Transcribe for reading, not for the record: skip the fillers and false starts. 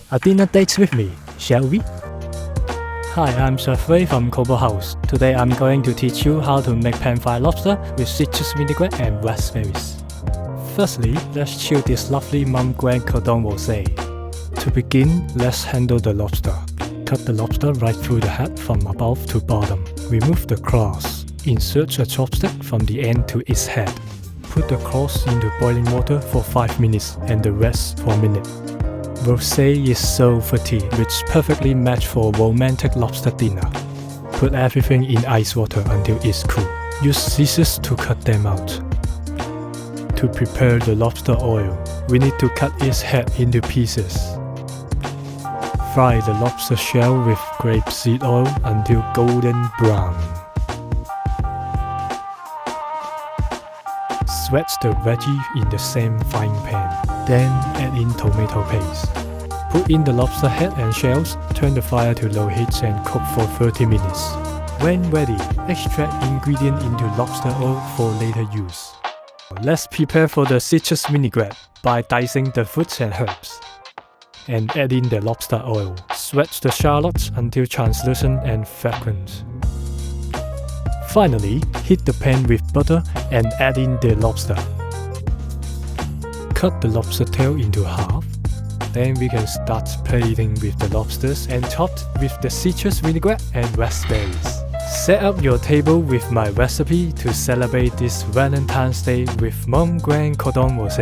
A dinner date with me, shall we? Hi, I'm Chef Ray from COBO House. Today I'm going to teach you how to make pan-fried lobster with citrus vinaigrette and raspberries. Firstly, let's chill this lovely Mumm Grand Cordon Rose. To begin, let's handle the lobster. Cut the lobster right through the head from above to bottom. Remove the claws. Insert a chopstick from the end to its head. Put the claws into boiling water for 5 minutes and the rest for a minute. Rosé is so fruity, which perfectly match for a romantic lobster dinner. Put everything in ice water until it's cool. Use scissors to cut them out. To prepare the lobster oil, we need to cut its head into pieces. Fry the lobster shell with grape seed oil until golden brown. Sweat the veggie in the same frying pan. Then add in tomato paste. Put in the lobster head and shells, turn the fire to low heat and cook for 30 minutes. When ready, extract ingredient into lobster oil for later use. Let's prepare for the citrus vinaigrette by dicing the fruits and herbs. And add in the lobster oil. Sweat the shallots until translucent and fragrant. Finally, heat the pan with butter and add in the lobster. Cut the lobster tail into half. Then we can start plating with the lobsters and topped with the citrus vinaigrette and raspberries. Set up your table with my recipe to celebrate this Valentine's Day with Mumm Grand Cordon Rose.